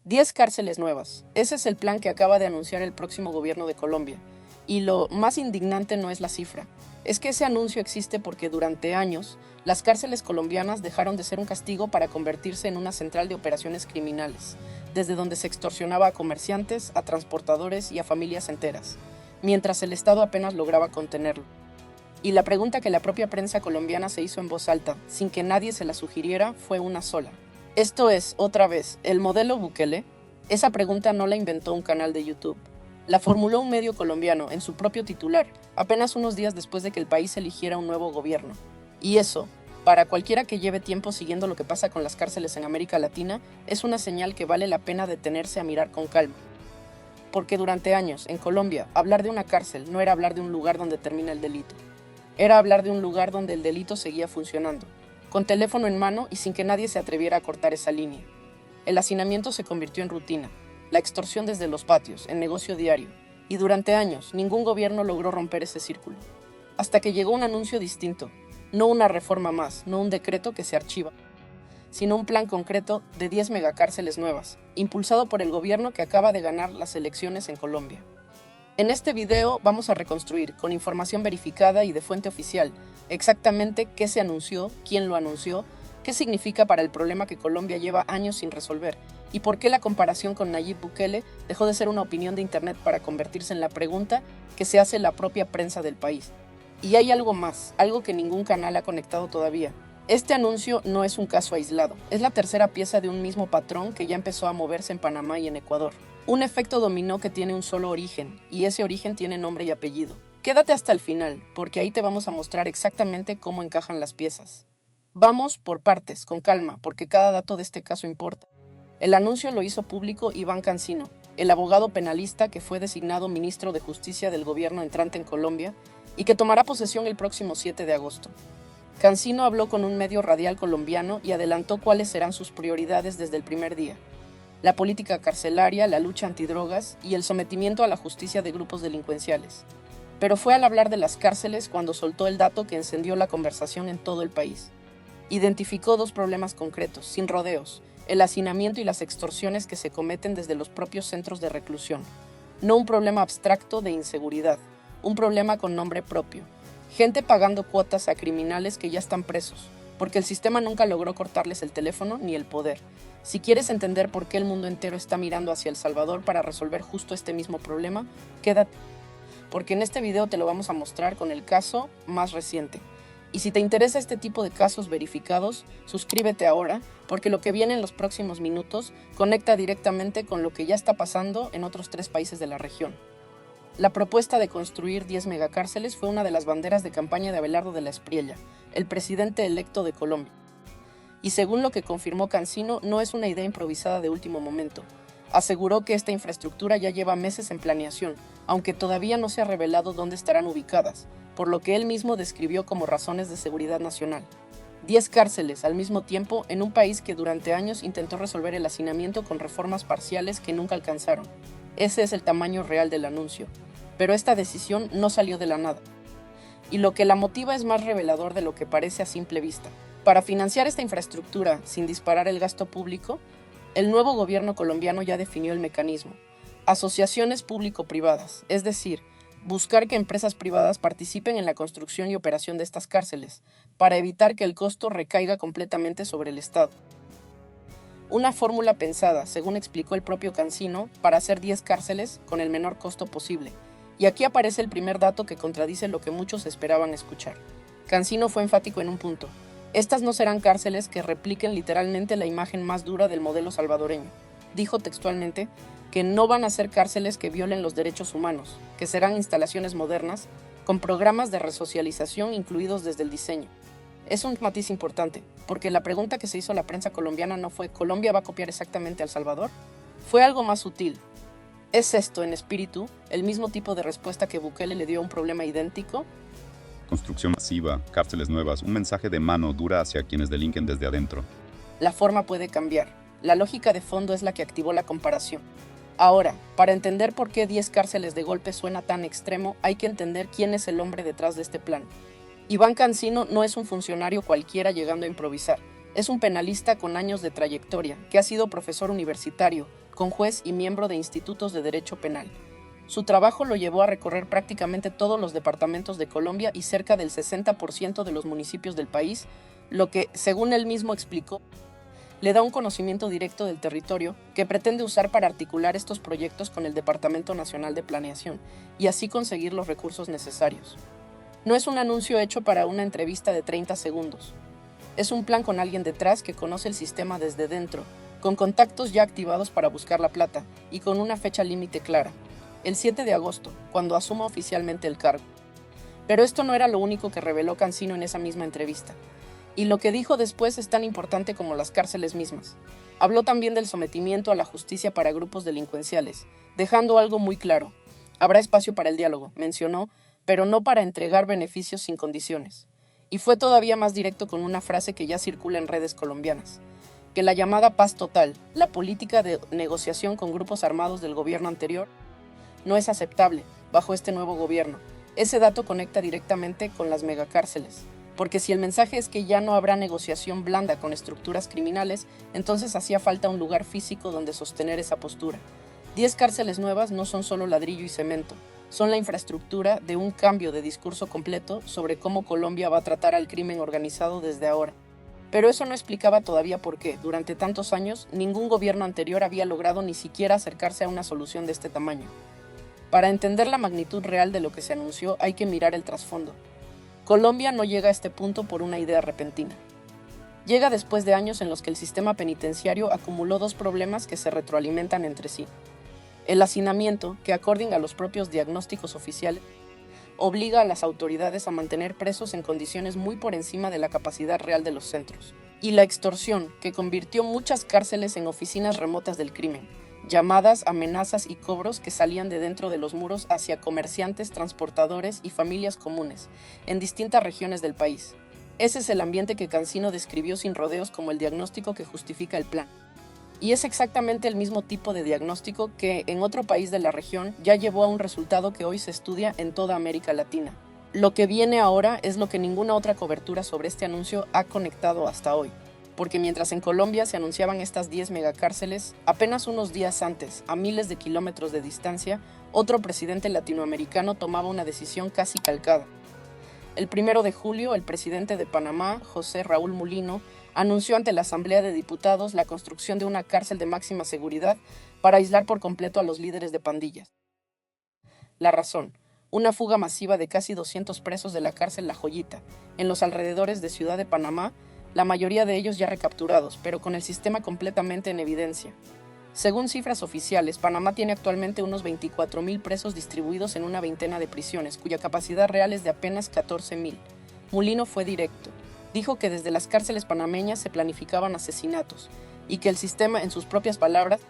10 cárceles nuevas. Ese es el plan que acaba de anunciar el próximo gobierno de Colombia. Y lo más indignante no es la cifra. Es que ese anuncio existe porque durante años las cárceles colombianas dejaron de ser un castigo para convertirse en una central de operaciones criminales, desde donde se extorsionaba a comerciantes, a transportadores y a familias enteras, mientras el Estado apenas lograba contenerlo. Y la pregunta que la propia prensa colombiana se hizo en voz alta, sin que nadie se la sugiriera, fue una sola. Esto es, otra vez, ¿el modelo Bukele? Esa pregunta no la inventó un canal de YouTube. La formuló un medio colombiano en su propio titular, apenas unos días después de que el país eligiera un nuevo gobierno. Y eso, para cualquiera que lleve tiempo siguiendo lo que pasa con las cárceles en América Latina, es una señal que vale la pena detenerse a mirar con calma. Porque durante años, en Colombia, hablar de una cárcel no era hablar de un lugar donde termina el delito. Era hablar de un lugar donde el delito seguía funcionando, con teléfono en mano y sin que nadie se atreviera a cortar esa línea. El hacinamiento se convirtió en rutina, la extorsión desde los patios, en negocio diario, y durante años ningún gobierno logró romper ese círculo. Hasta que llegó un anuncio distinto, no una reforma más, no un decreto que se archiva, sino un plan concreto de 10 megacárceles nuevas, impulsado por el gobierno que acaba de ganar las elecciones en Colombia. En este video vamos a reconstruir, con información verificada y de fuente oficial, exactamente qué se anunció, quién lo anunció, qué significa para el problema que Colombia lleva años sin resolver, y por qué la comparación con Nayib Bukele dejó de ser una opinión de internet para convertirse en la pregunta que se hace la propia prensa del país. Y hay algo más, algo que ningún canal ha conectado todavía. Este anuncio no es un caso aislado, es la tercera pieza de un mismo patrón que ya empezó a moverse en Panamá y en Ecuador. Un efecto dominó que tiene un solo origen, y ese origen tiene nombre y apellido. Quédate hasta el final, porque ahí te vamos a mostrar exactamente cómo encajan las piezas. Vamos por partes, con calma, porque cada dato de este caso importa. El anuncio lo hizo público Iván Cancino, el abogado penalista que fue designado ministro de Justicia del gobierno entrante en Colombia y que tomará posesión el próximo 7 de agosto. Cancino habló con un medio radial colombiano y adelantó cuáles serán sus prioridades desde el primer día: la política carcelaria, la lucha antidrogas y el sometimiento a la justicia de grupos delincuenciales. Pero fue al hablar de las cárceles cuando soltó el dato que encendió la conversación en todo el país. Identificó dos problemas concretos, sin rodeos: el hacinamiento y las extorsiones que se cometen desde los propios centros de reclusión. No un problema abstracto de inseguridad, un problema con nombre propio. Gente pagando cuotas a criminales que ya están presos, porque el sistema nunca logró cortarles el teléfono ni el poder. Si quieres entender por qué el mundo entero está mirando hacia El Salvador para resolver justo este mismo problema, quédate, porque en este video te lo vamos a mostrar con el caso más reciente. Y si te interesa este tipo de casos verificados, suscríbete ahora, porque lo que viene en los próximos minutos conecta directamente con lo que ya está pasando en otros 3 países de la región. La propuesta de construir 10 megacárceles fue una de las banderas de campaña de Abelardo de la Espriella, el presidente electo de Colombia. Y según lo que confirmó Cancino, no es una idea improvisada de último momento. Aseguró que esta infraestructura ya lleva meses en planeación, aunque todavía no se ha revelado dónde estarán ubicadas, por lo que él mismo describió como razones de seguridad nacional. 10 cárceles al mismo tiempo en un país que durante años intentó resolver el hacinamiento con reformas parciales que nunca alcanzaron. Ese es el tamaño real del anuncio. Pero esta decisión no salió de la nada. Y lo que la motiva es más revelador de lo que parece a simple vista. Para financiar esta infraestructura sin disparar el gasto público, el nuevo gobierno colombiano ya definió el mecanismo: asociaciones público-privadas, es decir, buscar que empresas privadas participen en la construcción y operación de estas cárceles, para evitar que el costo recaiga completamente sobre el Estado. Una fórmula pensada, según explicó el propio Cancino, para hacer 10 cárceles con el menor costo posible. Y aquí aparece el primer dato que contradice lo que muchos esperaban escuchar. Cancino fue enfático en un punto: estas no serán cárceles que repliquen literalmente la imagen más dura del modelo salvadoreño. Dijo textualmente que no van a ser cárceles que violen los derechos humanos, que serán instalaciones modernas, con programas de resocialización incluidos desde el diseño. Es un matiz importante, porque la pregunta que se hizo la prensa colombiana no fue ¿Colombia va a copiar exactamente a El Salvador? Fue algo más sutil. ¿Es esto, en espíritu, el mismo tipo de respuesta que Bukele le dio a un problema idéntico? Construcción masiva, cárceles nuevas, un mensaje de mano dura hacia quienes delinquen desde adentro. La forma puede cambiar. La lógica de fondo es la que activó la comparación. Ahora, para entender por qué 10 cárceles de golpe suena tan extremo, hay que entender quién es el hombre detrás de este plan. Iván Cancino no es un funcionario cualquiera llegando a improvisar. Es un penalista con años de trayectoria, que ha sido profesor universitario, conjuez y miembro de institutos de derecho penal. Su trabajo lo llevó a recorrer prácticamente todos los departamentos de Colombia y cerca del 60% de los municipios del país, lo que, según él mismo explicó, le da un conocimiento directo del territorio que pretende usar para articular estos proyectos con el Departamento Nacional de Planeación y así conseguir los recursos necesarios. No es un anuncio hecho para una entrevista de 30 segundos. Es un plan con alguien detrás que conoce el sistema desde dentro, con contactos ya activados para buscar la plata y con una fecha límite clara, el 7 de agosto, cuando asuma oficialmente el cargo. Pero esto no era lo único que reveló Cancino en esa misma entrevista. Y lo que dijo después es tan importante como las cárceles mismas. Habló también del sometimiento a la justicia para grupos delincuenciales, dejando algo muy claro. Habrá espacio para el diálogo, mencionó, pero no para entregar beneficios sin condiciones. Y fue todavía más directo con una frase que ya circula en redes colombianas, que la llamada paz total, la política de negociación con grupos armados del gobierno anterior, no es aceptable bajo este nuevo gobierno. Ese dato conecta directamente con las megacárceles. Porque si el mensaje es que ya no habrá negociación blanda con estructuras criminales, entonces hacía falta un lugar físico donde sostener esa postura. 10 cárceles nuevas no son solo ladrillo y cemento, son la infraestructura de un cambio de discurso completo sobre cómo Colombia va a tratar al crimen organizado desde ahora. Pero eso no explicaba todavía por qué, durante tantos años, ningún gobierno anterior había logrado ni siquiera acercarse a una solución de este tamaño. Para entender la magnitud real de lo que se anunció, hay que mirar el trasfondo. Colombia no llega a este punto por una idea repentina. Llega después de años en los que el sistema penitenciario acumuló dos problemas que se retroalimentan entre sí. El hacinamiento, que acorde a los propios diagnósticos oficiales, obliga a las autoridades a mantener presos en condiciones muy por encima de la capacidad real de los centros. Y la extorsión, que convirtió muchas cárceles en oficinas remotas del crimen, llamadas, amenazas y cobros que salían de dentro de los muros hacia comerciantes, transportadores y familias comunes, en distintas regiones del país. Ese es el ambiente que Cancino describió sin rodeos como el diagnóstico que justifica el plan. Y es exactamente el mismo tipo de diagnóstico que en otro país de la región ya llevó a un resultado que hoy se estudia en toda América Latina. Lo que viene ahora es lo que ninguna otra cobertura sobre este anuncio ha conectado hasta hoy. Porque mientras en Colombia se anunciaban estas 10 megacárceles, apenas unos días antes, a miles de kilómetros de distancia, otro presidente latinoamericano tomaba una decisión casi calcada. El 1 de julio, el presidente de Panamá, José Raúl Mulino, anunció ante la Asamblea de Diputados la construcción de una cárcel de máxima seguridad para aislar por completo a los líderes de pandillas. La razón: una fuga masiva de casi 200 presos de la cárcel La Joyita, en los alrededores de Ciudad de Panamá, la mayoría de ellos ya recapturados, pero con el sistema completamente en evidencia. Según cifras oficiales, Panamá tiene actualmente unos 24,000 presos distribuidos en una veintena de prisiones, cuya capacidad real es de apenas 14,000. Mulino fue directo. Dijo que desde las cárceles panameñas se planificaban asesinatos, y que el sistema, en sus propias palabras,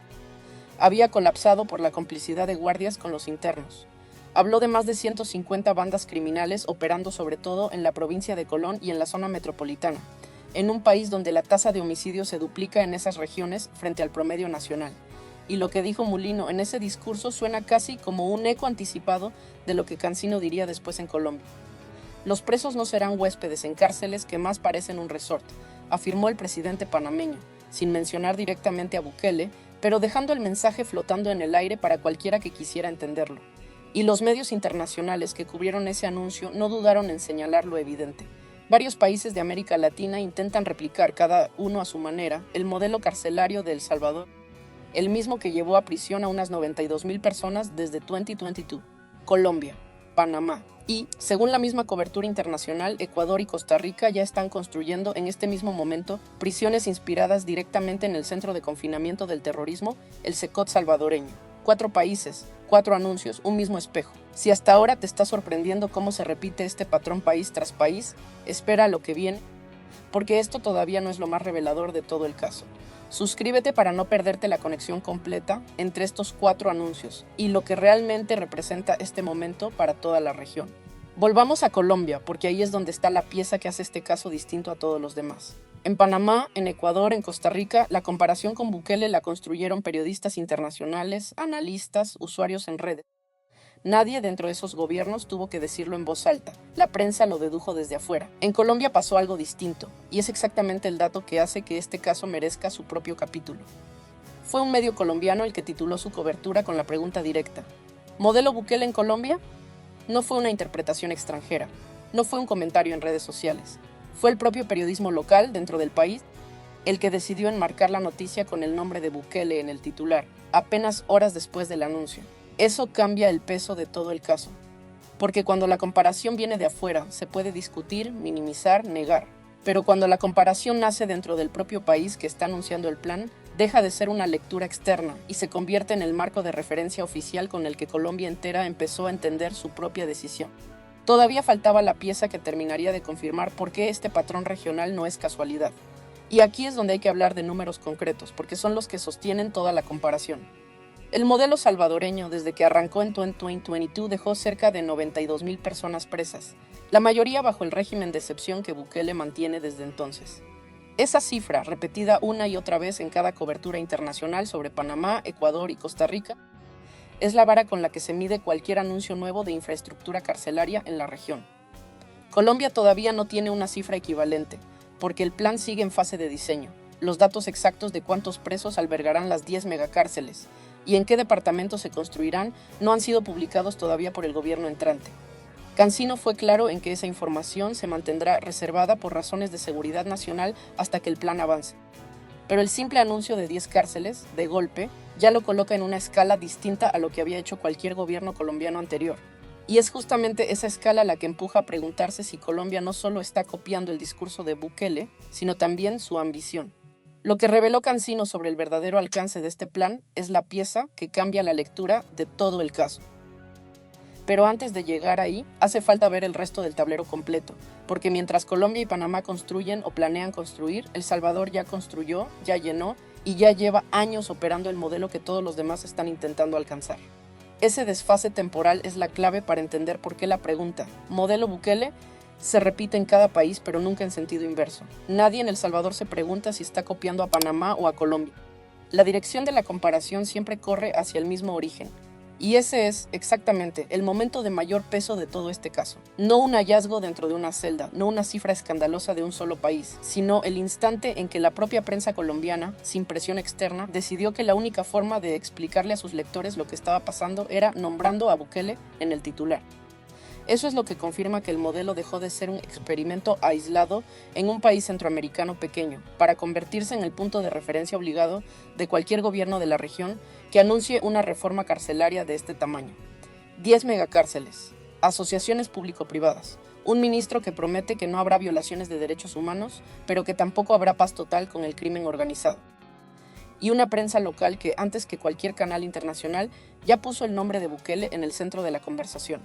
había colapsado por la complicidad de guardias con los internos. Habló de más de 150 bandas criminales operando sobre todo en la provincia de Colón y en la zona metropolitana, en un país donde la tasa de homicidios se duplica en esas regiones frente al promedio nacional. Y lo que dijo Mulino en ese discurso suena casi como un eco anticipado de lo que Cancino diría después en Colombia. Los presos no serán huéspedes en cárceles que más parecen un resort, afirmó el presidente panameño, sin mencionar directamente a Bukele, pero dejando el mensaje flotando en el aire para cualquiera que quisiera entenderlo. Y los medios internacionales que cubrieron ese anuncio no dudaron en señalar lo evidente. Varios países de América Latina intentan replicar, cada uno a su manera, el modelo carcelario de El Salvador, el mismo que llevó a prisión a unas 92,000 personas desde 2022. Colombia, Panamá y, según la misma cobertura internacional, Ecuador y Costa Rica ya están construyendo en este mismo momento prisiones inspiradas directamente en el Centro de Confinamiento del Terrorismo, el CECOT salvadoreño. 4 países, 4 anuncios, un mismo espejo. Si hasta ahora te está sorprendiendo cómo se repite este patrón país tras país, espera lo que viene, porque esto todavía no es lo más revelador de todo el caso. Suscríbete para no perderte la conexión completa entre estos 4 anuncios y lo que realmente representa este momento para toda la región. Volvamos a Colombia, porque ahí es donde está la pieza que hace este caso distinto a todos los demás. En Panamá, en Ecuador, en Costa Rica, la comparación con Bukele la construyeron periodistas internacionales, analistas, usuarios en redes. Nadie dentro de esos gobiernos tuvo que decirlo en voz alta. La prensa lo dedujo desde afuera. En Colombia pasó algo distinto, y es exactamente el dato que hace que este caso merezca su propio capítulo. Fue un medio colombiano el que tituló su cobertura con la pregunta directa: ¿modelo Bukele en Colombia? No fue una interpretación extranjera, no fue un comentario en redes sociales. Fue el propio periodismo local dentro del país el que decidió enmarcar la noticia con el nombre de Bukele en el titular, apenas horas después del anuncio. Eso cambia el peso de todo el caso, porque cuando la comparación viene de afuera, se puede discutir, minimizar, negar. Pero cuando la comparación nace dentro del propio país que está anunciando el plan, deja de ser una lectura externa y se convierte en el marco de referencia oficial con el que Colombia entera empezó a entender su propia decisión. Todavía faltaba la pieza que terminaría de confirmar por qué este patrón regional no es casualidad. Y aquí es donde hay que hablar de números concretos, porque son los que sostienen toda la comparación. El modelo salvadoreño, desde que arrancó en 2022, dejó cerca de 92,000 personas presas, la mayoría bajo el régimen de excepción que Bukele mantiene desde entonces. Esa cifra, repetida una y otra vez en cada cobertura internacional sobre Panamá, Ecuador y Costa Rica, es la vara con la que se mide cualquier anuncio nuevo de infraestructura carcelaria en la región. Colombia todavía no tiene una cifra equivalente, porque el plan sigue en fase de diseño. Los datos exactos de cuántos presos albergarán las 10 megacárceles y en qué departamentos se construirán no han sido publicados todavía por el gobierno entrante. Cancino fue claro en que esa información se mantendrá reservada por razones de seguridad nacional hasta que el plan avance. Pero el simple anuncio de 10 cárceles, de golpe, ya lo coloca en una escala distinta a lo que había hecho cualquier gobierno colombiano anterior. Y es justamente esa escala la que empuja a preguntarse si Colombia no solo está copiando el discurso de Bukele, sino también su ambición. Lo que reveló Cancino sobre el verdadero alcance de este plan es la pieza que cambia la lectura de todo el caso. Pero antes de llegar ahí, hace falta ver el resto del tablero completo, porque mientras Colombia y Panamá construyen o planean construir, El Salvador ya construyó, ya llenó y ya lleva años operando el modelo que todos los demás están intentando alcanzar. Ese desfase temporal es la clave para entender por qué la pregunta ¿modelo Bukele? Se repite en cada país, pero nunca en sentido inverso. Nadie en El Salvador se pregunta si está copiando a Panamá o a Colombia. La dirección de la comparación siempre corre hacia el mismo origen. Y ese es, exactamente, el momento de mayor peso de todo este caso. No un hallazgo dentro de una celda, no una cifra escandalosa de un solo país, sino el instante en que la propia prensa colombiana, sin presión externa, decidió que la única forma de explicarle a sus lectores lo que estaba pasando era nombrando a Bukele en el titular. Eso es lo que confirma que el modelo dejó de ser un experimento aislado en un país centroamericano pequeño, para convertirse en el punto de referencia obligado de cualquier gobierno de la región que anuncie una reforma carcelaria de este tamaño. 10 megacárceles, asociaciones público-privadas, un ministro que promete que no habrá violaciones de derechos humanos, pero que tampoco habrá paz total con el crimen organizado. Y una prensa local que, antes que cualquier canal internacional, ya puso el nombre de Bukele en el centro de la conversación.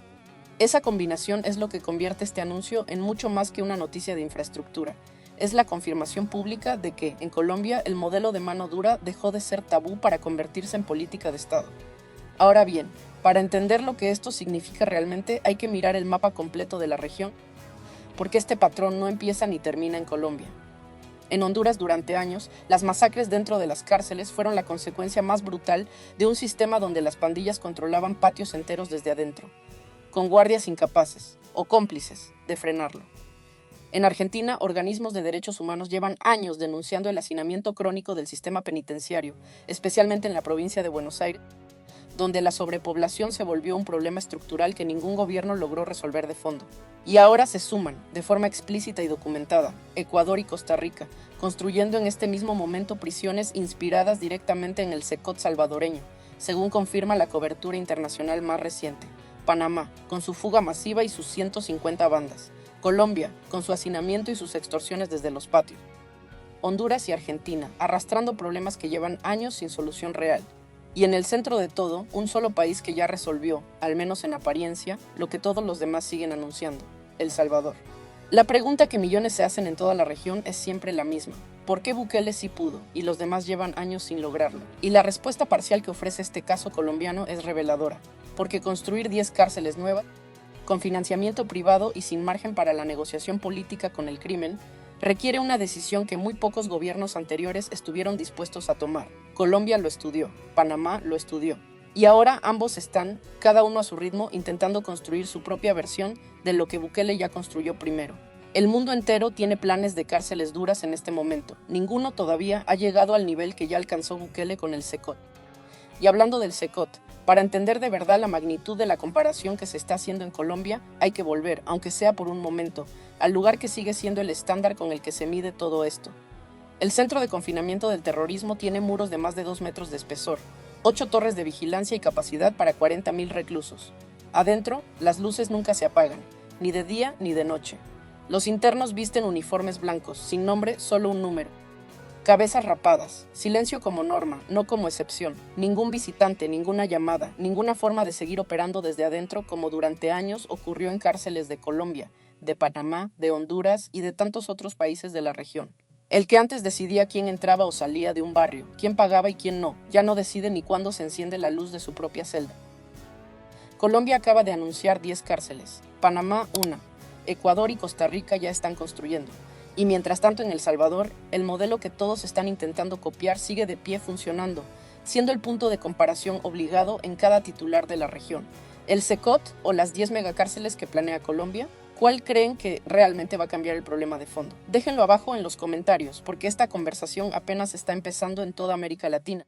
Esa combinación es lo que convierte este anuncio en mucho más que una noticia de infraestructura. Es la confirmación pública de que, en Colombia, el modelo de mano dura dejó de ser tabú para convertirse en política de Estado. Ahora bien, para entender lo que esto significa realmente, hay que mirar el mapa completo de la región, porque este patrón no empieza ni termina en Colombia. En Honduras, durante años, las masacres dentro de las cárceles fueron la consecuencia más brutal de un sistema donde las pandillas controlaban patios enteros desde adentro, con guardias incapaces o cómplices de frenarlo. En Argentina, organismos de derechos humanos llevan años denunciando el hacinamiento crónico del sistema penitenciario, especialmente en la provincia de Buenos Aires, donde la sobrepoblación se volvió un problema estructural que ningún gobierno logró resolver de fondo. Y ahora se suman, de forma explícita y documentada, Ecuador y Costa Rica, construyendo en este mismo momento prisiones inspiradas directamente en el Cecot salvadoreño, según confirma la cobertura internacional más reciente. Panamá, con su fuga masiva y sus 150 bandas. Colombia, con su hacinamiento y sus extorsiones desde los patios. Honduras y Argentina, arrastrando problemas que llevan años sin solución real. Y en el centro de todo, un solo país que ya resolvió, al menos en apariencia, lo que todos los demás siguen anunciando: El Salvador. La pregunta que millones se hacen en toda la región es siempre la misma: ¿por qué Bukele sí pudo y los demás llevan años sin lograrlo? Y la respuesta parcial que ofrece este caso colombiano es reveladora, porque construir 10 cárceles nuevas, con financiamiento privado y sin margen para la negociación política con el crimen, requiere una decisión que muy pocos gobiernos anteriores estuvieron dispuestos a tomar. Colombia lo estudió, Panamá lo estudió, Y ahora ambos están, cada uno a su ritmo, intentando construir su propia versión de lo que Bukele ya construyó primero. El mundo entero tiene planes de cárceles duras en este momento. Ninguno todavía ha llegado al nivel que ya alcanzó Bukele con el CECOT. Y hablando del CECOT, para entender de verdad la magnitud de la comparación que se está haciendo en Colombia, hay que volver, aunque sea por un momento, al lugar que sigue siendo el estándar con el que se mide todo esto. El Centro de Confinamiento del Terrorismo tiene muros de más de 2 metros de espesor, 8 torres de vigilancia y capacidad para 40.000 reclusos. Adentro, las luces nunca se apagan, ni de día ni de noche. Los internos visten uniformes blancos, sin nombre, solo un número. Cabezas rapadas, silencio como norma, no como excepción. Ningún visitante, ninguna llamada, ninguna forma de seguir operando desde adentro como durante años ocurrió en cárceles de Colombia, de Panamá, de Honduras y de tantos otros países de la región. El que antes decidía quién entraba o salía de un barrio, quién pagaba y quién no, ya no decide ni cuándo se enciende la luz de su propia celda. Colombia acaba de anunciar 10 cárceles, Panamá 1, Ecuador y Costa Rica ya están construyendo. Y mientras tanto en El Salvador, el modelo que todos están intentando copiar sigue de pie funcionando, siendo el punto de comparación obligado en cada titular de la región. ¿El CECOT o las 10 megacárceles que planea Colombia? ¿Cuál creen que realmente va a cambiar el problema de fondo? Déjenlo abajo en los comentarios, porque esta conversación apenas está empezando en toda América Latina.